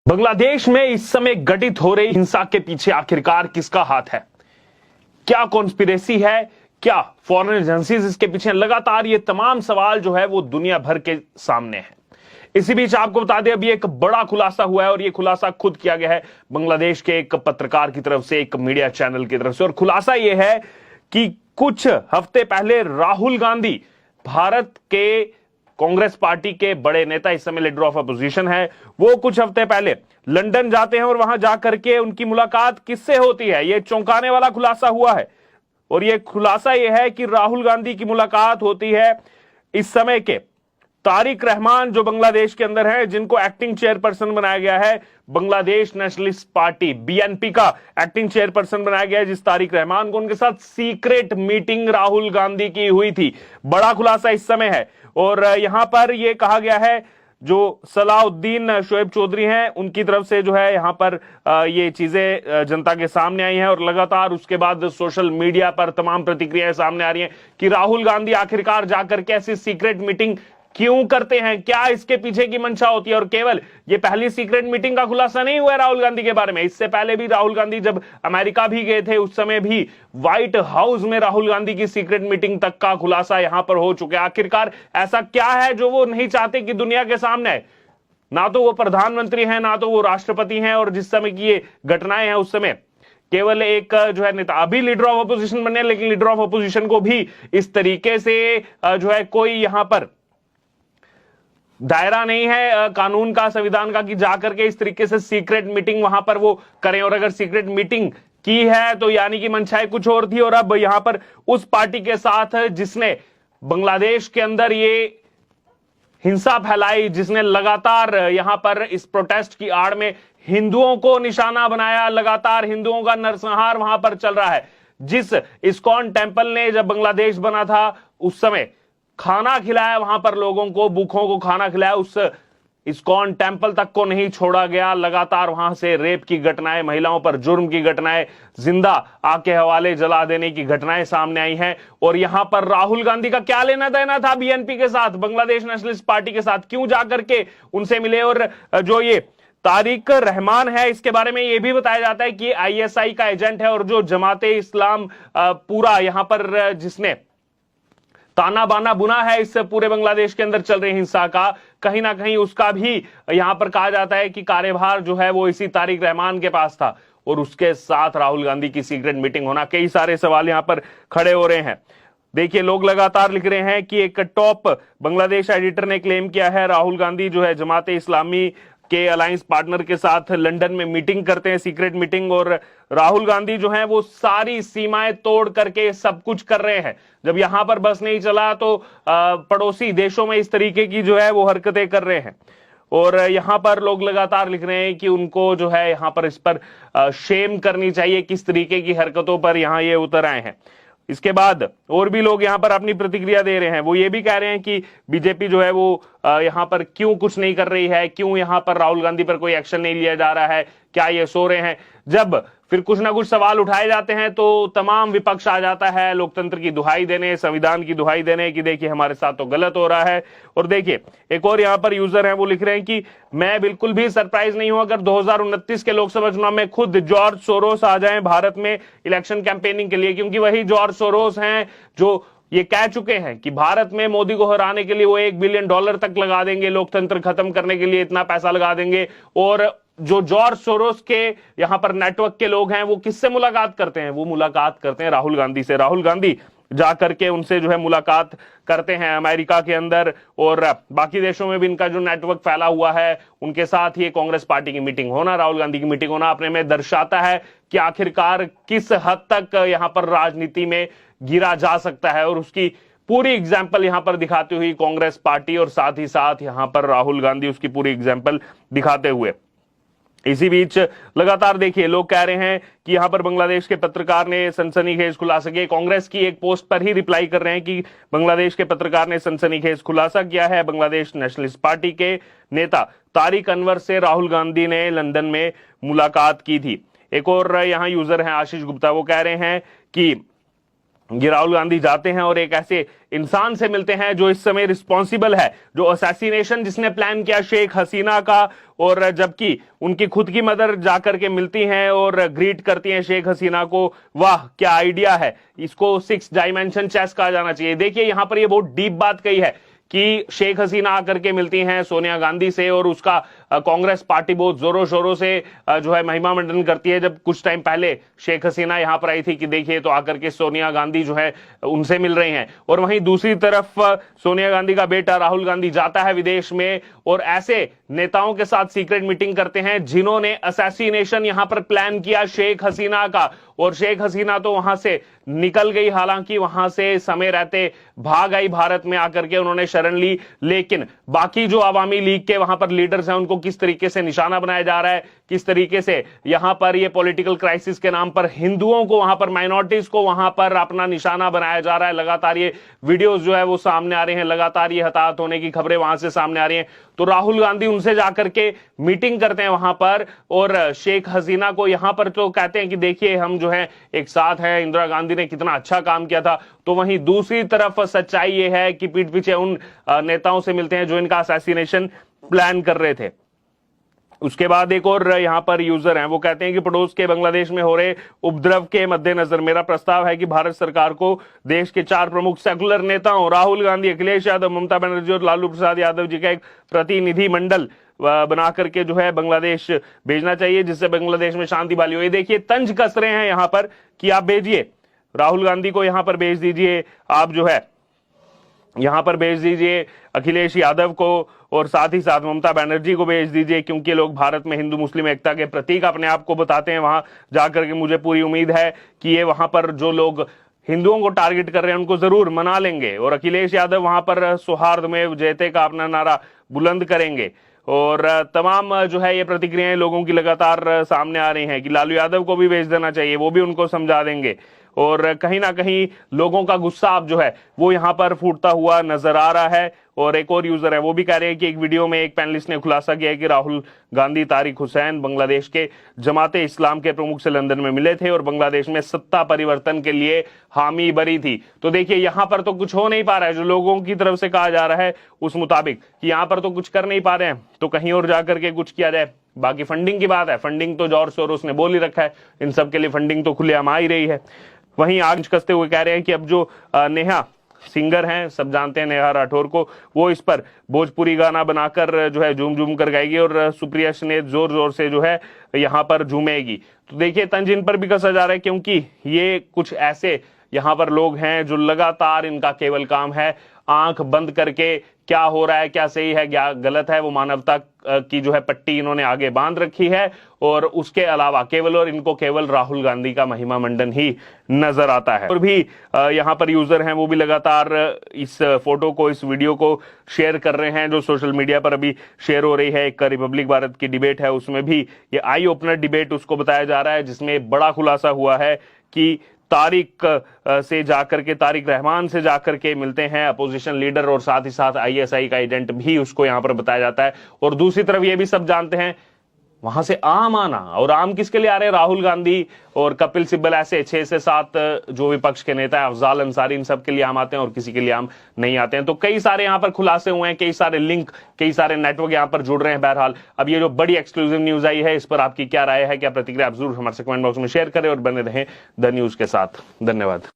बांग्लादेश में इस समय घटित हो रही हिंसा के पीछे आखिरकार किसका हाथ है? क्या कॉन्स्पिरेसी है? क्या फॉरेन एजेंसीज इसके पीछे हैं? लगातार ये तमाम सवाल जो है वो दुनिया भर के सामने है। इसी बीच आपको बता दें, अभी एक बड़ा खुलासा हुआ है और ये खुलासा खुद किया गया है बांग्लादेश के एक पत्रकार की तरफ से, एक मीडिया चैनल की तरफ से। और खुलासा ये है कि कुछ हफ्ते पहले राहुल गांधी, भारत के कांग्रेस पार्टी के बड़े नेता, इस समय लीडर ऑफ अपोजिशन है, वो कुछ हफ्ते पहले लंदन जाते हैं और वहां जाकर के उनकी मुलाकात किससे होती है? यह चौंकाने वाला खुलासा हुआ है। और यह खुलासा यह है कि राहुल गांधी की मुलाकात होती है इस समय के तारिक रहमान, जो बांग्लादेश के अंदर है, जिनको एक्टिंग चेयरपर्सन बनाया गया है। बांग्लादेश नेशनलिस्ट पार्टी बीएनपी का एक्टिंग चेयरपर्सन बनाया गया है जिस तारिक रहमान को, उनके साथ सीक्रेट मीटिंग राहुल गांधी की हुई थी। बड़ा खुलासा इस समय है। और यहां पर यह कहा गया है, जो सलाउद्दीन शोएब चौधरी हैं, उनकी तरफ से जो है यहां पर ये चीजें जनता के सामने आई हैं। और लगातार उसके बाद सोशल मीडिया पर तमाम प्रतिक्रियाएं सामने आ रही हैं कि राहुल गांधी आखिरकार जाकर के ऐसी सीक्रेट मीटिंग क्यों करते हैं, क्या इसके पीछे की मंशा होती है। और केवल ये पहली सीक्रेट मीटिंग का खुलासा नहीं हुआ है राहुल गांधी के बारे में। इससे पहले भी राहुल गांधी जब अमेरिका भी गए थे, उस समय भी व्हाइट हाउस में राहुल गांधी की सीक्रेट मीटिंग तक का खुलासा यहां पर हो चुका है। आखिरकार ऐसा क्या है जो वो नहीं चाहते कि दुनिया के सामने आए? ना तो वो प्रधानमंत्री हैं, ना तो वो राष्ट्रपति हैं, और जिस समय की ये घटनाएं हैं उस समय केवल एक जो है नेता, अभी लीडर ऑफ अपोजिशन बने, लेकिन लीडर ऑफ अपोजिशन को भी इस तरीके से जो है कोई यहां पर दायरा नहीं है कानून का, संविधान का, कि जाकर के इस तरीके से सीक्रेट मीटिंग वहां पर वो करें। और अगर सीक्रेट मीटिंग की है तो यानी कि मंशाएं कुछ और थी। और अब यहां पर उस पार्टी के साथ जिसने बांग्लादेश के अंदर ये हिंसा फैलाई, जिसने लगातार यहां पर इस प्रोटेस्ट की आड़ में हिंदुओं को निशाना बनाया, लगातार हिंदुओं का नरसंहार वहां पर चल रहा है। जिस इस्कॉन टेम्पल ने जब बांग्लादेश बना था उस समय खाना खिलाया वहां पर लोगों को, भूखों को खाना खिलाया, उस इस्कॉन टेम्पल तक को नहीं छोड़ा गया। लगातार वहां से रेप की घटनाएं, महिलाओं पर जुर्म की घटनाएं, जिंदा आग के हवाले जला देने की घटनाएं सामने आई हैं। और यहां पर राहुल गांधी का क्या लेना देना था बीएनपी के साथ, बांग्लादेश नेशनलिस्ट पार्टी के साथ? क्यों जाकर के उनसे मिले? और जो ये तारिक रहमान है, इसके बारे में यह भी बताया जाता है कि आईएसआई का एजेंट है, और जो जमाते इस्लाम पूरा यहां पर जिसने ताना बाना बुना है इस पूरे बांग्लादेश के अंदर चल रही हिंसा का, कहीं ना कहीं उसका भी यहां पर कहा जाता है कि कार्यभार जो है वो इसी तारिक रहमान के पास था। और उसके साथ राहुल गांधी की सीक्रेट मीटिंग होना, कई सारे सवाल यहां पर खड़े हो रहे हैं। देखिए, लोग लगातार लिख रहे हैं कि एक टॉप बांग्लादेश एडिटर ने क्लेम किया है राहुल गांधी जो है जमाते इस्लामी के अलायंस पार्टनर के साथ लंदन में मीटिंग करते हैं, सीक्रेट मीटिंग, और राहुल गांधी जो है वो सारी सीमाएं तोड़ करके सब कुछ कर रहे हैं। जब यहां पर बस नहीं चला तो पड़ोसी देशों में इस तरीके की जो है वो हरकतें कर रहे हैं। और यहां पर लोग लगातार लिख रहे हैं कि उनको जो है यहां पर इस पर शेम करनी चाहिए, किस तरीके की हरकतों पर यहां ये उतर आए हैं। इसके बाद और भी लोग यहां पर अपनी प्रतिक्रिया दे रहे हैं। वो ये भी कह रहे हैं कि बीजेपी जो है वो यहां पर क्यों कुछ नहीं कर रही है, क्यों यहां पर राहुल गांधी पर कोई एक्शन नहीं लिया जा रहा है, क्या ये सो रहे हैं? जब फिर कुछ ना कुछ सवाल उठाए जाते हैं तो तमाम विपक्ष आ जाता है लोकतंत्र की दुहाई देने, संविधान की दुहाई देने कि देखिए हमारे साथ तो गलत हो रहा है। और देखिए, एक और यहां पर यूजर हैं, वो लिख रहे हैं कि मैं बिल्कुल भी सरप्राइज नहीं हूं अगर 2029 के लोकसभा चुनाव में खुद जॉर्ज सोरोस आ जाएं भारत में इलेक्शन कैंपेनिंग के लिए, क्योंकि वही जॉर्ज सोरोस हैं जो ये कह चुके हैं कि भारत में मोदी को हराने के लिए वो $1 बिलियन तक लगा देंगे, लोकतंत्र खत्म करने के लिए इतना पैसा लगा देंगे। और जो जॉर्ज सोरोस के यहां पर नेटवर्क के लोग हैं वो किससे मुलाकात करते हैं? वो मुलाकात करते हैं राहुल गांधी से। राहुल गांधी जाकर के उनसे जो है मुलाकात करते हैं अमेरिका के अंदर, और बाकी देशों में भी इनका जो नेटवर्क फैला हुआ है, उनके साथ ही कांग्रेस पार्टी की मीटिंग होना, राहुल गांधी की मीटिंग होना अपने में दर्शाता है कि आखिरकार किस हद तक यहां पर राजनीति में गिरा जा सकता है। और उसकी पूरी एग्जाम्पल यहां पर दिखाती हुई कांग्रेस पार्टी, और साथ ही साथ यहां पर राहुल गांधी उसकी पूरी एग्जाम्पल दिखाते हुए। इसी बीच लगातार देखिए लोग कह रहे हैं कि यहां पर बांग्लादेश के पत्रकार ने सनसनीखेज खुलासा किया। कांग्रेस की एक पोस्ट पर ही रिप्लाई कर रहे हैं कि बांग्लादेश के पत्रकार ने सनसनीखेज खुलासा किया है। बांग्लादेश नेशनलिस्ट पार्टी के नेता तारिक अनवर से राहुल गांधी ने लंदन में मुलाकात की थी। एक और यहां यूजर हैं आशीष गुप्ता, वो कह रहे हैं कि ये राहुल गांधी जाते हैं और एक ऐसे इंसान से मिलते हैं जो इस समय रिस्पॉन्सिबल है, जो असैसिनेशन जिसने प्लान किया शेख हसीना का, और जबकि उनकी खुद की मदर जाकर के मिलती हैं और ग्रीट करती हैं शेख हसीना को। वाह क्या आइडिया है, इसको 6 डायमेंशन चेस कहा जाना चाहिए। देखिए यहां पर ये बहुत डीप बात कही है कि शेख हसीना आकर के मिलती हैं सोनिया गांधी से और उसका कांग्रेस पार्टी बहुत जोरों शोरों से जो है महिमा मंडन करती है। जब कुछ टाइम पहले शेख हसीना यहां पर आई थी कि देखिए तो आकर के सोनिया गांधी जो है उनसे मिल रही हैं, और वहीं दूसरी तरफ सोनिया गांधी का बेटा राहुल गांधी जाता है विदेश में और ऐसे नेताओं के साथ सीक्रेट मीटिंग करते हैं जिन्होंने असैसिनेशन यहां पर प्लान किया शेख हसीना का। और शेख हसीना तो वहां से निकल गई, हालांकि वहां से समय रहते भाग आई भारत में, आकर के उन्होंने शरण ली। लेकिन बाकी जो अवामी लीग के वहां पर लीडर्स हैं उनको किस तरीके से निशाना बनाया जा रहा है, किस तरीके से यहां पर ये पॉलिटिकल क्राइसिस के नाम पर हिंदुओं को, वहां पर माइनॉरिटीज को वहां पर अपना निशाना बनाया जा रहा है। लगातार ये वीडियोस जो है वो सामने आ रहे हैं, लगातार ये हताहत होने की खबरें वहां से सामने आ रही हैं। तो राहुल गांधी उनसे जाकर के मीटिंग करते हैं वहां पर, और शेख हसीना को यहां पर तो कहते हैं कि देखिए हम जो है एक साथ हैं, इंदिरा गांधी ने कितना अच्छा काम किया था। तो वहीं दूसरी तरफ सच्चाई ये है कि पीठ पीछे उन नेताओं से मिलते हैं जो इनका असैसिनेशन प्लान कर रहे थे। उसके बाद एक और यहां पर यूजर हैं, वो कहते हैं कि पड़ोस के बांग्लादेश में हो रहे उपद्रव के मद्देनजर मेरा प्रस्ताव है कि भारत सरकार को देश के 4 प्रमुख सेकुलर नेताओं राहुल गांधी, अखिलेश यादव, ममता बनर्जी और लालू प्रसाद यादव जी का एक प्रतिनिधि मंडल बना करके जो है बांग्लादेश भेजना चाहिए, जिससे बांग्लादेश में शांति बहाली हो। ये देखिए तंज कस रहे हैं यहां पर कि आप भेजिए राहुल गांधी को, यहां पर भेज दीजिए, आप जो है यहां पर भेज दीजिए अखिलेश यादव को, और साथ ही साथ ममता बनर्जी को भेज दीजिए, क्योंकि लोग भारत में हिंदू मुस्लिम एकता के प्रतीक अपने आप को बताते हैं। वहां जाकर के मुझे पूरी उम्मीद है कि ये वहां पर जो लोग हिंदुओं को टारगेट कर रहे हैं उनको जरूर मना लेंगे, और अखिलेश यादव वहां पर सौहार्द में जयते का अपना नारा बुलंद करेंगे। और तमाम जो है ये प्रतिक्रियाएं लोगों की लगातार सामने आ रही हैं कि लालू यादव को भी भेज देना चाहिए, वो भी उनको समझा देंगे। और कहीं ना कहीं लोगों का गुस्सा अब जो है वो यहां पर फूटता हुआ नजर आ रहा है। और एक और यूजर है वो भी कह रहे हैं कि एक वीडियो में एक पैनलिस्ट ने खुलासा किया है कि राहुल गांधी तारिक हुसैन बांग्लादेश के जमाते इस्लाम के प्रमुख से लंदन में मिले थे और बांग्लादेश में सत्ता परिवर्तन के लिए हामी भरी थी। तो देखिए यहां पर तो कुछ हो नहीं पा रहा है, जो लोगों की तरफ से कहा जा रहा है उस मुताबिक कि यहां पर तो कुछ कर नहीं पा रहे हैं, तो कहीं और जाकर के कुछ किया जाए। बाकी फंडिंग की बात है, फंडिंग तो जॉर्ज सोरोस ने बोल ही रखा है, इन सब के लिए फंडिंग तो खुलेआम आ ही रही है। वहीं आग कसते हुए कह रहे हैं कि अब जो नेहा सिंगर हैं, सब जानते हैं नेहा राठौर को, वो इस पर भोजपुरी गाना बनाकर जो है झूम झूम कर गाएगी और सुप्रिया स्नेह जोर जोर से जो है यहाँ पर झूमेगी। तो देखिए तंज इन पर भी कसा जा रहा है, क्योंकि ये कुछ ऐसे यहाँ पर लोग हैं जो लगातार इनका केवल काम है आंख बंद करके क्या हो रहा है, क्या सही है, क्या गलत है, वो मानवता की जो है पट्टी इन्होंने आगे बांध रखी है। और उसके अलावा केवल और इनको केवल राहुल गांधी का महिमा मंडन ही नजर आता है। और भी यहाँ पर यूजर हैं वो भी लगातार इस फोटो को, इस वीडियो को शेयर कर रहे हैं, जो सोशल मीडिया पर अभी शेयर हो रही है। एक रिपब्लिक भारत की डिबेट है, उसमें भी ये आई ओपनर डिबेट उसको बताया जा रहा है, जिसमें बड़ा खुलासा हुआ है कि तारिक से जाकर के, तारिक रहमान से जाकर के मिलते हैं अपोजिशन लीडर, और साथ ही साथ आईएसआई का एजेंट भी उसको यहां पर बताया जाता है। और दूसरी तरफ ये भी सब जानते हैं वहां से आम आना, और आम किसके लिए आ रहे हैं? राहुल गांधी और कपिल सिब्बल, ऐसे 6 से 7 जो विपक्ष के नेता है, अफजाल अंसारी, इन सब के लिए आम आते हैं और किसी के लिए आम नहीं आते हैं। तो कई सारे यहाँ पर खुलासे हुए हैं, कई सारे लिंक, कई सारे नेटवर्क यहाँ पर जुड़ रहे हैं। बहरहाल अब ये जो बड़ी एक्सक्लूसिव न्यूज आई है, इस पर आपकी क्या राय है, क्या प्रतिक्रिया, आप जरूर हमारे कमेंट बॉक्स में शेयर करें और बने रहें द न्यूज के साथ। धन्यवाद।